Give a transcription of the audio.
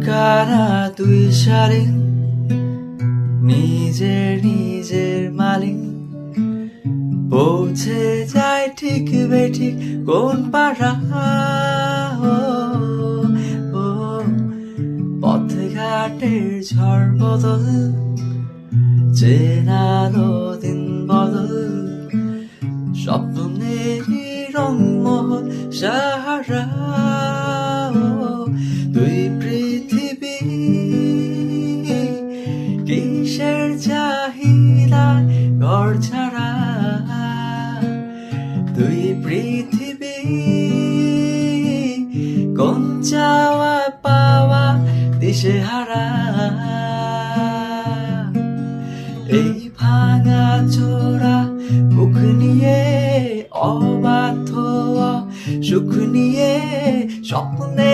কারা দুই শালীন, নিজের মালিক, পৌঁছে যায় ঠিক বেঠিক কোন পাড়া। পথঘাটের ঝড় বদল, চেনালো দিন বদল, স্বপ্নেরই রংমহল সাহারা। দুই পৃথিবী কিসের চাহিদা ঘর ছাড়া, দুই পৃথিবী কোন চাওয়া পাওয়া দিশেহারা। এই ভাঙা চোরা বুক নিয়ে অবাধ্য সুখ নিয়ে স্বপ্নে